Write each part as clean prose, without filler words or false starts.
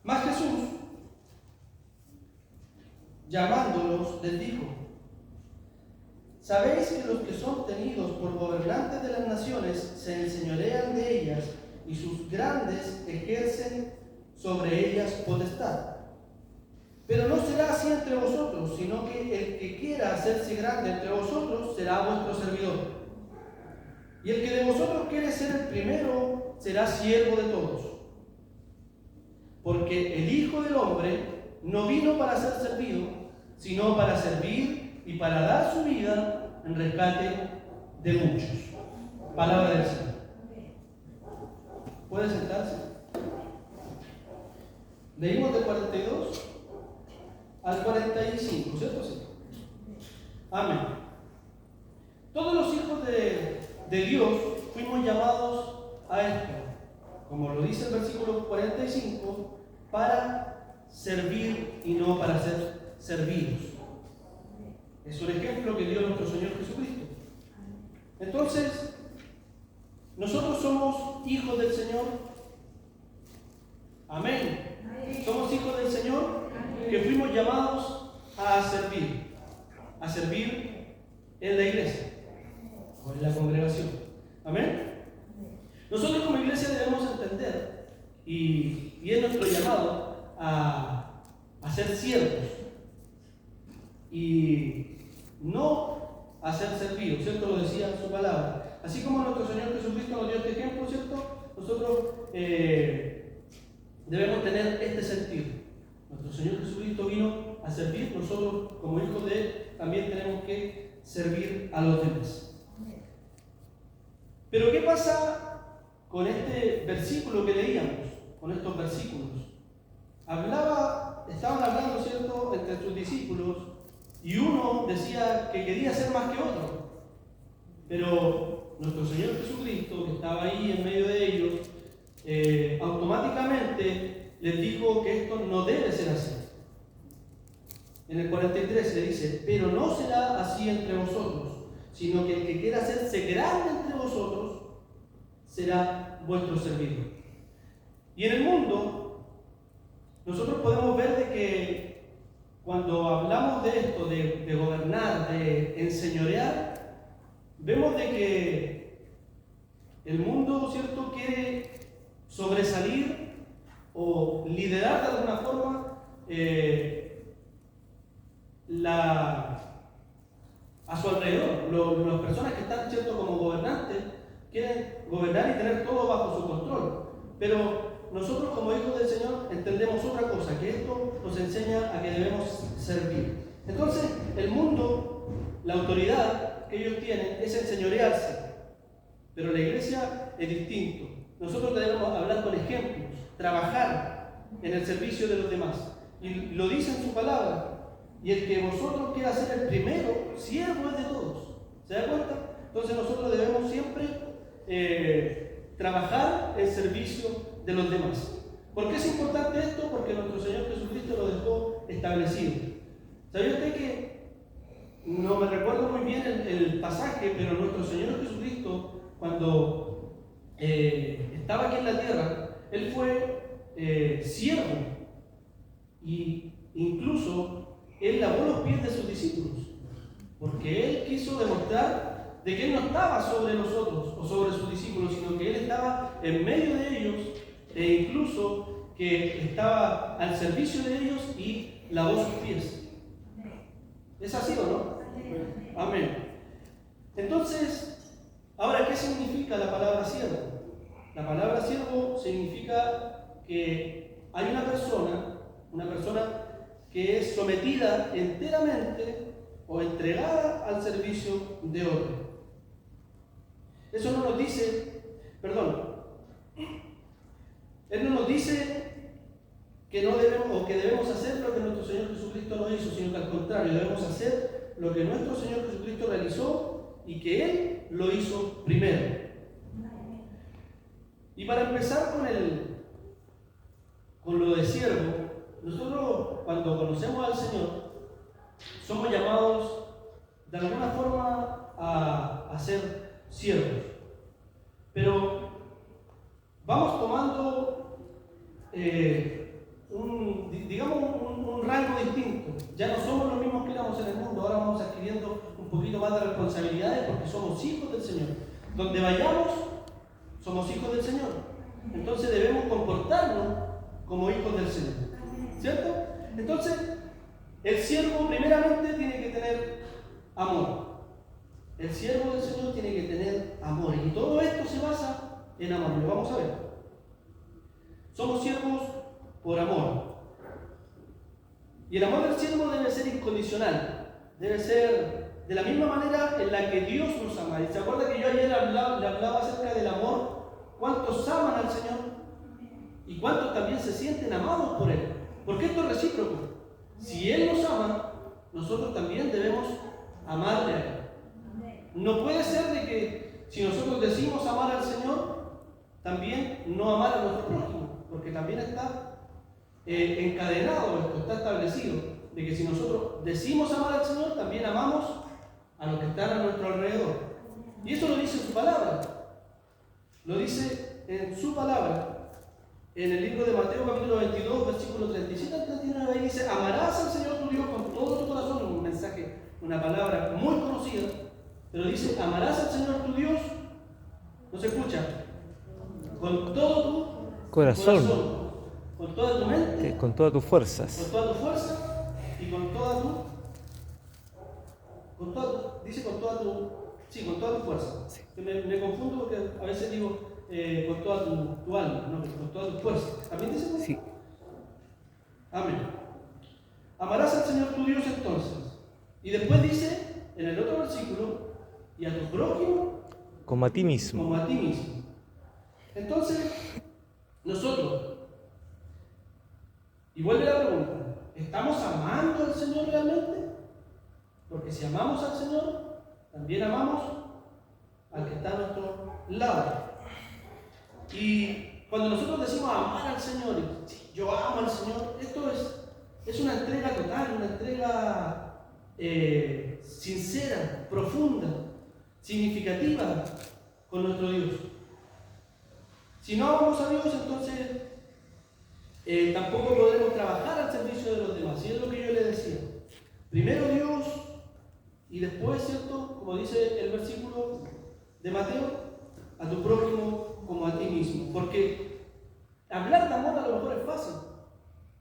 Mas Jesús, llamándolos, les dijo: ¿sabéis que los que son tenidos por gobernantes de las naciones se enseñorean de ellas, y sus grandes ejercen sobre ellas potestad? Pero no será así entre vosotros, sino que el que quiera hacerse grande entre vosotros será vuestro servidor. Y el que de vosotros quiere ser el primero será siervo de todos. Porque el Hijo del Hombre no vino para ser servido, sino para servir y para dar su vida en rescate de muchos. Palabra del Señor. ¿Puede sentarse? Leímos del 42 al 45, ¿cierto? Sí. Amén. Todos los hijos de Dios fuimos llamados a esto, como lo dice el versículo 45, para servir y no para ser servidos. Es un ejemplo que dio nuestro Señor Jesucristo. Entonces, nosotros somos hijos del Señor. Amén. Somos hijos del Señor que fuimos llamados a servir en la iglesia o en la congregación. Amén. Nosotros como iglesia debemos entender, y es nuestro llamado a ser siervos y no a ser servidos, ¿cierto? Lo decía en su palabra. Así como nuestro Señor Jesucristo nos dio este ejemplo, ¿cierto? Nosotros debemos tener este sentido. Nuestro Señor Jesucristo vino a servir, nosotros como hijos de Él también tenemos que servir a los demás. Pero ¿qué pasa con este versículo que leíamos? Con estos versículos. Estaban hablando, ¿cierto?, entre sus discípulos, y uno decía que quería ser más que otro. Pero nuestro Señor Jesucristo, que estaba ahí en medio de ellos, automáticamente les dijo que esto no debe ser así. En el 43 le dice: pero no será así entre vosotros, sino que el que quiera hacerse grande entre vosotros será vuestro servidor. Y en el mundo, nosotros podemos ver de que cuando hablamos de esto, de gobernar, de enseñorear, vemos de que el mundo, ¿cierto?, quiere sobresalir o liderar de alguna forma a su alrededor. Las personas que están, ¿cierto?, como gobernantes quieren gobernar y tener todo bajo su control. Pero nosotros como hijos del Señor entendemos otra cosa, que esto nos enseña a que debemos servir. Entonces, el mundo, la autoridad que ellos tienen es enseñorearse, pero la iglesia es distinto. Nosotros debemos hablar con ejemplos, trabajar en el servicio de los demás. Y lo dice en su palabra: y el que vosotros quiera ser el primero, siervo es de todos. ¿Se da cuenta? Entonces nosotros debemos siempre trabajar en servicio de los demás. ¿Por qué es importante esto? Porque nuestro Señor Jesucristo lo dejó establecido. ¿Sabía usted que, no me recuerdo muy bien el pasaje, pero nuestro Señor Jesucristo, cuando estaba aquí en la tierra, Él fue siervo, y incluso Él lavó los pies de sus discípulos, porque Él quiso demostrar de que Él no estaba sobre nosotros o sobre sus discípulos, sino que Él estaba en medio de ellos, e incluso que estaba al servicio de ellos y lavó sus pies. ¿Es así o no? Amén. Entonces, ahora, ¿qué significa la palabra siervo? La palabra siervo significa que hay una persona que es sometida enteramente o entregada al servicio de otro. Eso no nos dice, Él no nos dice que no debemos o que debemos hacer lo que nuestro Señor Jesucristo no hizo, sino que al contrario, debemos hacer lo que nuestro Señor Jesucristo realizó y que Él lo hizo primero. Y para empezar con lo de siervo, nosotros cuando conocemos al Señor somos llamados de alguna forma a ser siervos, pero vamos tomando un rango distinto. Ya no somos los mismos que éramos en el mundo, ahora vamos adquiriendo un poquito más de responsabilidades porque somos hijos del Señor. Donde vayamos, somos hijos del Señor. Entonces debemos comportarnos como hijos del Señor. ¿Cierto? Entonces, el siervo primeramente tiene que tener amor. El siervo del Señor tiene que tener amor. Y todo esto se basa en amor. Lo vamos a ver. Somos siervos por amor. Y el amor del siervo debe ser incondicional. Debe ser de la misma manera en la que Dios nos ama. ¿Y se acuerda que yo ayer le hablaba acerca del amor? ¿Cuántos aman al Señor? ¿Y cuántos también se sienten amados por Él? Porque esto es recíproco. Si Él nos ama, nosotros también debemos amarle a Él. No puede ser de que si nosotros decimos amar al Señor, también no amar a nuestro prójimo, porque también está encadenado esto, está establecido, de que si nosotros decimos amar al Señor, también amamos a los que están a nuestro alrededor. Y eso lo dice su palabra. Lo dice en su palabra. En el libro de Mateo capítulo 22, versículo 37 al 39, ahí dice: amarás al Señor tu Dios con todo tu corazón. Un mensaje, una palabra muy conocida, pero dice: amarás al Señor tu Dios, no se escucha, con todo tu corazón, con toda tu mente, con todas tus fuerzas, con toda tu fuerza y con toda tu fuerza. Sí. Me confundo porque a veces digo con toda tu alma, no, con toda tu fuerza. ¿También dice? Sí. Amén. Amarás al Señor tu Dios entonces. Y después dice en el otro versículo: y a tu prójimo Como a ti mismo. como a ti mismo. Entonces, nosotros, y vuelve la pregunta: ¿estamos amando al Señor realmente? Porque si amamos al Señor, también amamos al que está a nuestro lado. Y cuando nosotros decimos amar al Señor, yo amo al Señor, esto es una entrega total, una entrega sincera, profunda, significativa con nuestro Dios. Si no amamos a Dios, entonces tampoco podremos trabajar al servicio de los demás. Y es lo que yo le decía. Primero Dios y después, ¿cierto? Como dice el versículo de Mateo, a tu prójimo como a ti mismo. Porque hablar de amor a lo mejor es fácil.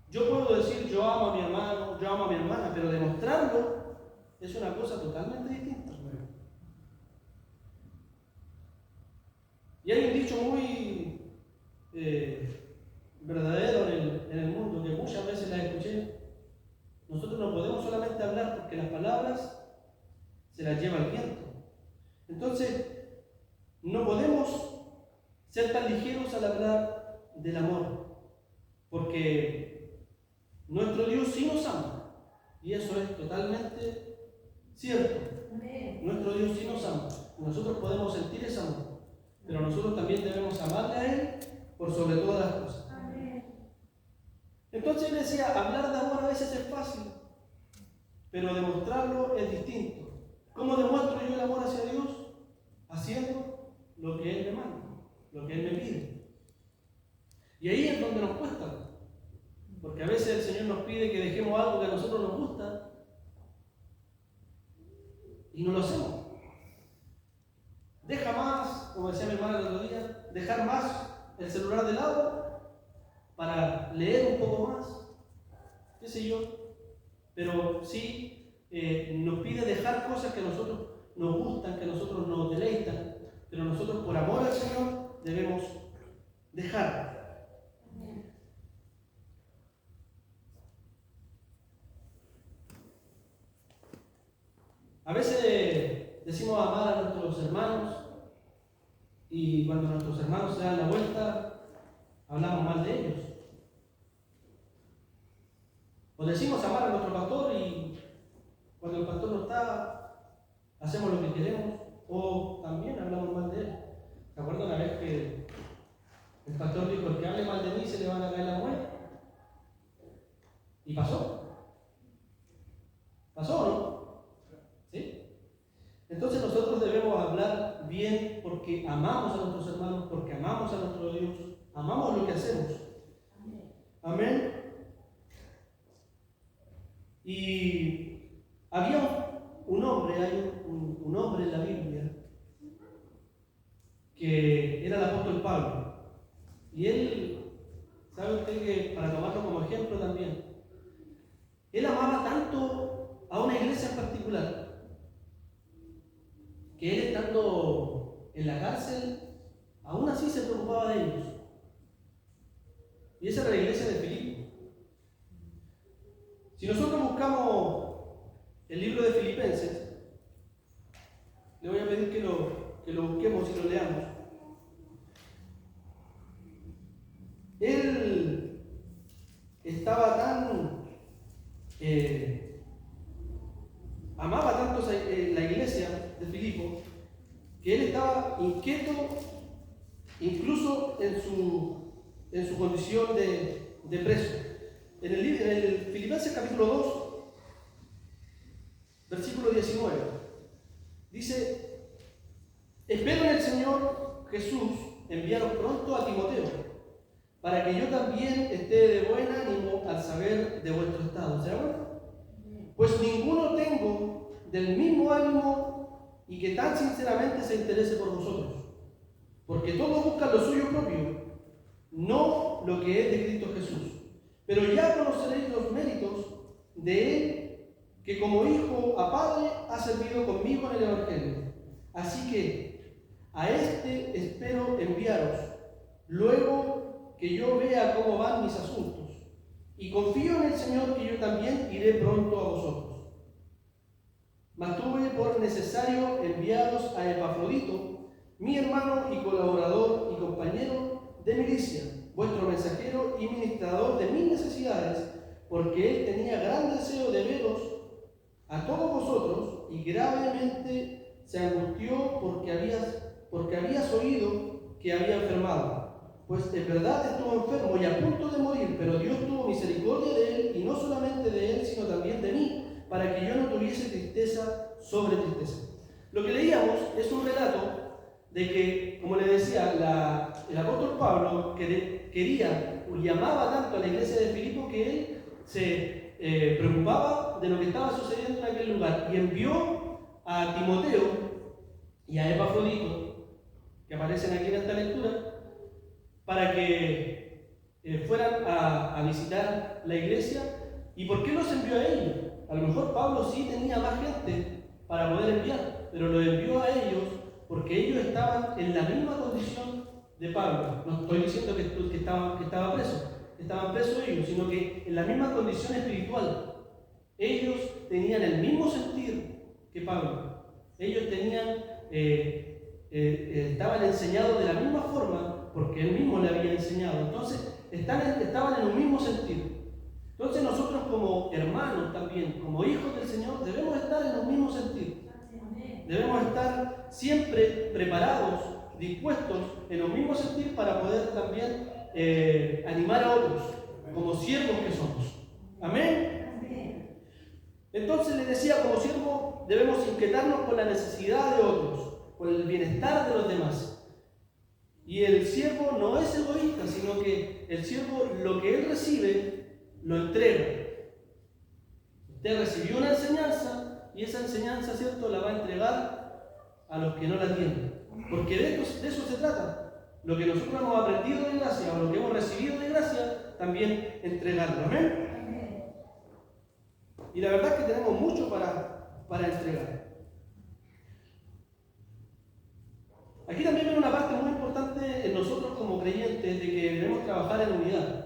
Yo puedo decir yo amo a mi hermano, yo amo a mi hermana, pero demostrarlo es una cosa totalmente distinta. Y hay un dicho muy verdadero en el mundo, que muchas veces la escuché: nosotros no podemos solamente hablar porque las palabras se las lleva el viento. Entonces, no podemos ser tan ligeros al hablar del amor, porque nuestro Dios sí nos ama, y eso es totalmente cierto. Nuestro Dios sí nos ama, nosotros podemos sentir ese amor, pero nosotros también debemos amarle a Él por sobre todas las cosas. Entonces él decía: hablar de amor a veces es fácil, pero demostrarlo es distinto. ¿Cómo demuestro yo el amor hacia Dios? Haciendo lo que Él me manda, lo que Él me pide. Y ahí es donde nos cuesta, porque a veces el Señor nos pide que dejemos algo que a nosotros nos gusta y no lo hacemos. Deja más, como decía mi hermana el otro día, dejar más el celular de lado para leer un poco más, qué sé yo, pero sí nos pide dejar cosas que a nosotros nos gustan, que a nosotros nos deleitan, pero nosotros por amor al Señor debemos dejar. A veces decimos amar a nuestros hermanos y cuando nuestros hermanos se dan la vuelta, hablamos mal de ellos. O decimos amar a nuestro pastor y cuando el pastor no está, hacemos lo que queremos, o también hablamos mal de él. ¿Se acuerdan una vez que el pastor dijo: el que hable mal de mí se le van a caer la muela? Y pasó. ¿Pasó o no? ¿Sí? Entonces nosotros debemos hablar bien porque amamos a nuestros hermanos, porque amamos a nuestro Dios, amamos lo que hacemos. Amén. Y había un hombre, hay un hombre en la Biblia, que era el apóstol Pablo. Y él, ¿sabe usted que para tomarlo como ejemplo también, él amaba tanto a una iglesia en particular, que él estando en la cárcel, aún así se preocupaba de ellos. Y esa era la iglesia de Filipo. Si nosotros buscamos el libro de Filipenses, le voy a pedir que lo busquemos y lo leamos. Él estaba tan amaba tanto la iglesia de Filipo, que él estaba inquieto incluso en su condición de preso. En el Filipenses capítulo 2, versículo 19, dice: espero en el Señor Jesús enviaros pronto a Timoteo, para que yo también esté de buen ánimo al saber de vuestro estado. ¿Se acuerdan? Pues ninguno tengo del mismo ánimo y que tan sinceramente se interese por vosotros, porque todos buscan lo suyo propio, no lo que es de Cristo Jesús. Pero ya conoceréis los méritos de Él, que como hijo a padre ha servido conmigo en el Evangelio. Así que a este espero enviaros, luego que yo vea cómo van mis asuntos. Y confío en el Señor que yo también iré pronto a vosotros. Mas tuve por necesario enviaros a Epafrodito, mi hermano y colaborador y compañero de milicia, vuestro mensajero y ministrador de mis necesidades, porque él tenía gran deseo de veros a todos vosotros y gravemente se angustió porque habías oído que había enfermado. Pues en verdad estuvo enfermo y a punto de morir, pero Dios tuvo misericordia de él, y no solamente de él, sino también de mí, para que yo no tuviese tristeza sobre tristeza. Lo que leíamos es un relato de que, como le decía, el apóstol Pablo quería y amaba tanto a la iglesia de Filipo que él se preocupaba de lo que estaba sucediendo en aquel lugar, y envió a Timoteo y a Epafrodito, que aparecen aquí en esta lectura, para que fueran a visitar la iglesia. ¿Y por qué los envió a ellos? A lo mejor Pablo sí tenía más gente para poder enviar, pero los envió a ellos porque ellos estaban en la misma condición de Pablo. No estoy diciendo que estaba preso, estaban presos ellos, sino que en la misma condición espiritual. Ellos tenían el mismo sentir que Pablo. Ellos estaban enseñados de la misma forma, porque él mismo le había enseñado. Entonces, estaban en un mismo sentir. Entonces, nosotros como hermanos también, como hijos del Señor, debemos estar en un mismo sentir. Debemos estar siempre preparados, dispuestos en un mismo sentir para poder también animar a otros, como siervos que somos. Amén. Entonces, les decía, como siervos debemos inquietarnos con la necesidad de otros, con el bienestar de los demás. Y el siervo no es egoísta, sino que el siervo, lo que él recibe, lo entrega. Usted recibió una enseñanza y esa enseñanza, ¿cierto?, la va a entregar a los que no la tienen. Porque de eso se trata. Lo que nosotros hemos aprendido de gracia o lo que hemos recibido de gracia, también entregarlo. ¿Amén? Y la verdad es que tenemos mucho para entregar. Aquí también viene una parte muy importante en nosotros como creyentes, de que debemos trabajar en unidad.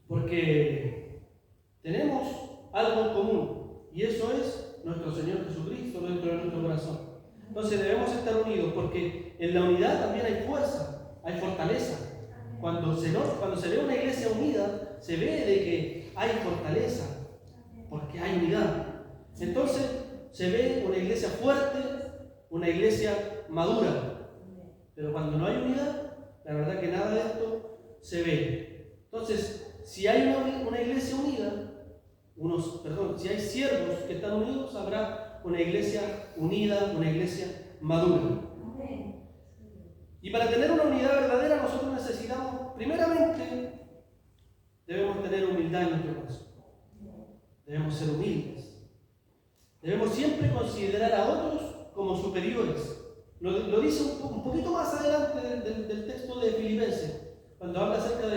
Porque tenemos algo en común, y eso es nuestro Señor Jesucristo dentro de nuestro corazón. Entonces debemos estar unidos, porque en la unidad también hay fuerza, hay fortaleza. Cuando se ve una iglesia unida, se ve de que hay fortaleza, porque hay unidad. Entonces se ve una iglesia fuerte, una iglesia madura. Pero cuando no hay unidad, la verdad que nada de esto se ve. Entonces, si hay una iglesia unida, si hay siervos que están unidos, habrá una iglesia unida, una iglesia madura. Y para tener una unidad verdadera, nosotros necesitamos, primeramente, debemos tener humildad en nuestro corazón. debemos ser humildes. Debemos siempre considerar a otros como superiores. Lo dice un poquito más adelante del texto de Filipenses, cuando habla acerca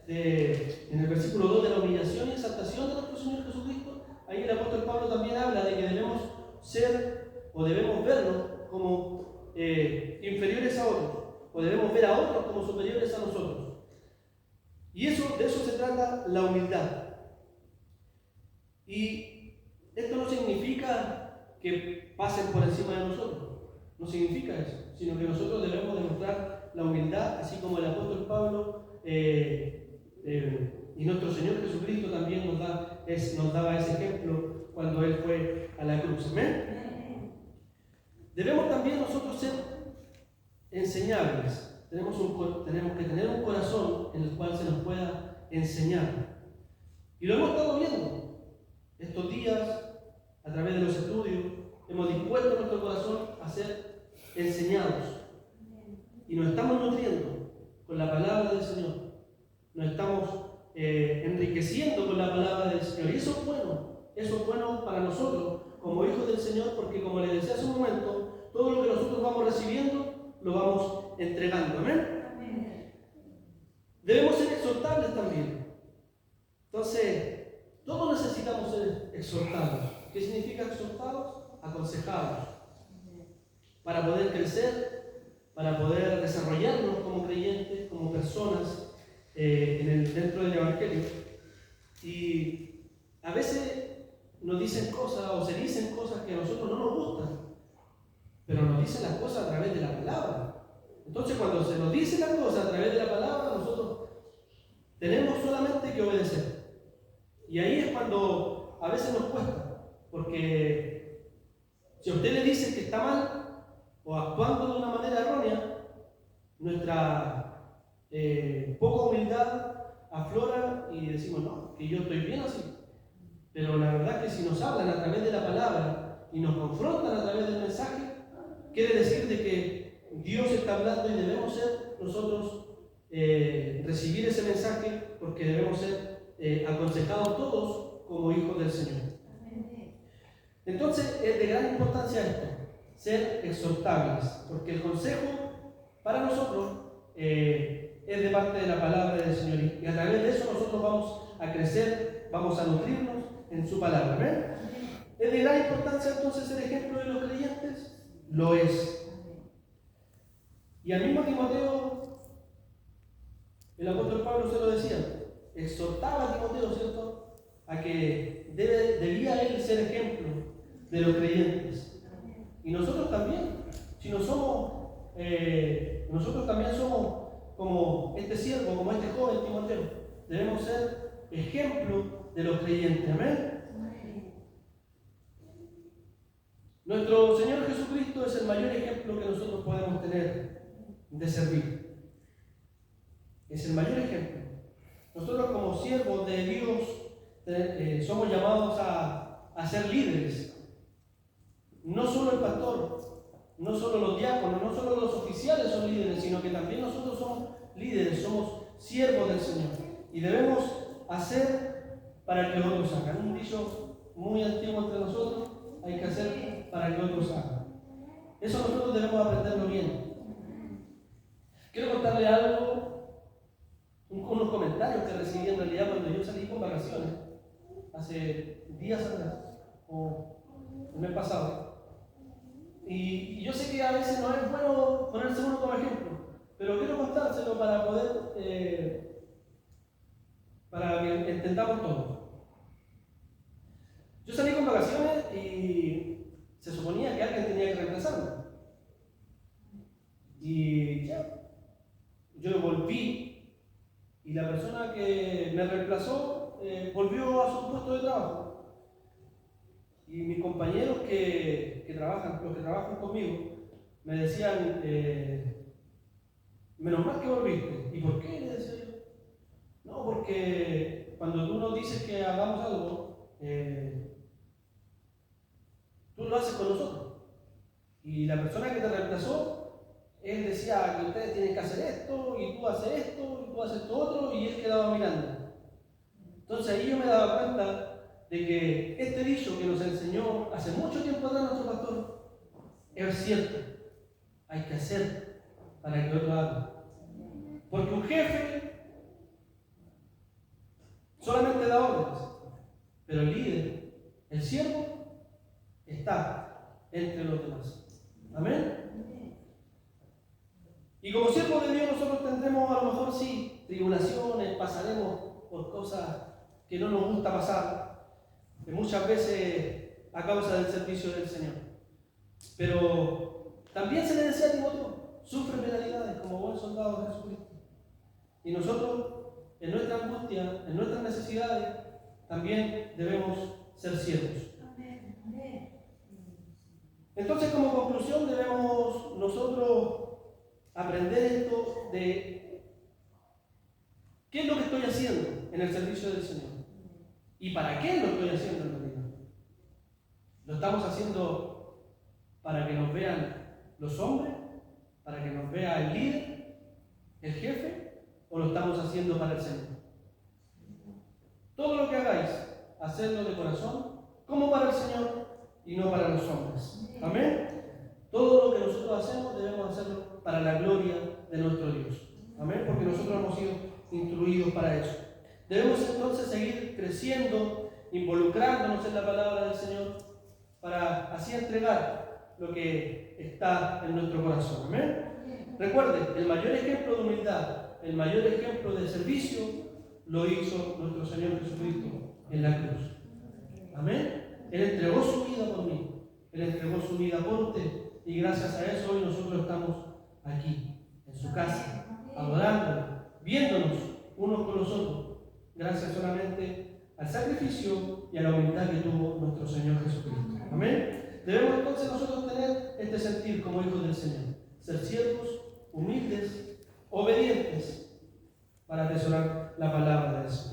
en el versículo 2 de la humillación y exaltación de nuestro Señor Jesucristo. Ahí el apóstol Pablo también habla de que debemos ser o debemos vernos como inferiores a otros, o debemos ver a otros como superiores a nosotros. Y de eso se trata la humildad. Y esto no significa que pasen por encima de nosotros, no significa eso, sino que nosotros debemos demostrar la humildad, así como el apóstol Pablo y nuestro Señor Jesucristo también nos daba ese ejemplo cuando Él fue a la cruz. ¿Amén? Debemos también nosotros ser enseñables. Tenemos que tener un corazón en el cual se nos pueda enseñar. Y lo hemos estado viendo estos días a través de los estudios. Hemos dispuesto nuestro corazón a ser enseñados. Y nos estamos nutriendo con la palabra del Señor. Nos estamos enriqueciendo con la palabra del Señor. Y eso es bueno. Eso es bueno para nosotros como hijos del Señor, porque como les decía hace un momento, todo lo que nosotros vamos recibiendo lo vamos entregando. ¿Amén? Amén. Debemos ser exhortables también. Entonces, todos necesitamos ser exhortados. ¿Qué significa exhortados? Aconsejados. Para poder crecer, para poder desarrollarnos como creyentes, como personas dentro del Evangelio. Y a veces nos dicen cosas o se dicen cosas que a nosotros no nos gustan, pero nos dicen las cosas a través de la palabra. Entonces, cuando se nos dicen las cosas a través de la palabra, nosotros tenemos solamente que obedecer. Y ahí es cuando a veces nos cuesta, porque si a usted le dice que está mal o actuando de una manera errónea, nuestra poca humildad aflora y decimos, no, que yo estoy bien así. Pero la verdad es que si nos hablan a través de la palabra y nos confrontan a través del mensaje, quiere decir de que Dios está hablando y debemos ser nosotros recibir ese mensaje, porque debemos ser aconsejados todos como hijos del Señor. Entonces es de gran importancia esto, ser exhortables, porque el consejo para nosotros es de parte de la palabra del Señor, y a través de eso nosotros vamos a crecer, vamos a nutrirnos en su palabra. ¿Ven? ¿Es de gran importancia entonces ser ejemplo de los creyentes? Lo es. Y al mismo Timoteo, el apóstol Pablo se lo decía, exhortaba a Timoteo, ¿cierto?, a que debía él ser ejemplo de los creyentes. Y nosotros también, si no somos, nosotros también somos como este siervo, como este joven Timoteo, debemos ser ejemplo de los creyentes. Amén. Nuestro Señor Jesucristo es el mayor ejemplo que nosotros podemos tener de servir. Es el mayor ejemplo. Nosotros como siervos de Dios somos llamados a ser líderes. No solo el pastor, no solo los diáconos, no solo los oficiales son líderes, sino que también nosotros somos líderes, somos siervos del Señor. Y debemos hacer para que otros hagan. Un dicho muy antiguo entre nosotros, hay que hacer para que otros hagan. Eso nosotros debemos aprenderlo bien. Quiero contarle algo, unos comentarios que recibí en realidad cuando yo salí con vacaciones, hace días atrás, o el mes pasado. Y yo sé que a veces no es bueno ponerse uno como ejemplo, pero quiero contárselo para poder, para que entendamos todo. Yo salí con vacaciones y se suponía que alguien tenía que reemplazarme. Y ya, yo volví y la persona que me reemplazó volvió a su puesto de trabajo. Y mis compañeros que trabajan conmigo, me decían, menos mal que volviste. ¿Y por qué? Le decía yo. No, porque cuando tú nos dices que hagamos algo, tú lo haces con nosotros. Y la persona que te reemplazó, él decía que ustedes tienen que hacer esto, y tú haces esto, y tú haces esto otro, y él quedaba mirando. Entonces ahí yo me daba cuenta de que este dicho que nos enseñó hace mucho tiempo atrás nuestro pastor es cierto. Hay que hacer para que otro haga. Porque un jefe solamente da órdenes, pero el líder, el siervo, está entre los demás. Amén. Y como siervo de Dios nosotros tendremos a lo mejor sí tribulaciones, pasaremos por cosas que no nos gusta pasar, que muchas veces a causa del servicio del Señor. Pero también se le decía a Timoteo, sufre penalidades como buen soldado de Jesucristo. Y nosotros, en nuestra angustia, en nuestras necesidades, también debemos ser siervos. Entonces, como conclusión, debemos nosotros aprender esto de qué es lo que estoy haciendo en el servicio del Señor y para qué lo estoy haciendo en realidad. ¿Lo estamos haciendo para que nos vean los hombres? ¿Para que nos vea el líder, el jefe? ¿O lo estamos haciendo para el Señor? Todo lo que hagáis, hacedlo de corazón, como para el Señor y no para los hombres. Amén. Todo lo que nosotros hacemos debemos hacerlo para la gloria de nuestro Dios. Amén. Porque nosotros hemos sido instruidos para eso. Debemos entonces seguir creciendo, involucrándonos en la palabra del Señor, para así entregar lo que está en nuestro corazón. Amén. Recuerden, el mayor ejemplo de humildad, el mayor ejemplo de servicio, lo hizo nuestro Señor Jesucristo en la cruz. Amén. Él entregó su vida por mí. Él entregó su vida por usted. Y gracias a eso hoy nosotros estamos aquí, en su casa, adorándolo, viéndonos unos con los otros, gracias solamente al sacrificio y a la humildad que tuvo nuestro Señor Jesucristo. Amén. Debemos entonces nosotros tener este sentir como hijos del Señor, ser siervos, humildes, obedientes, para atesorar la palabra de Dios.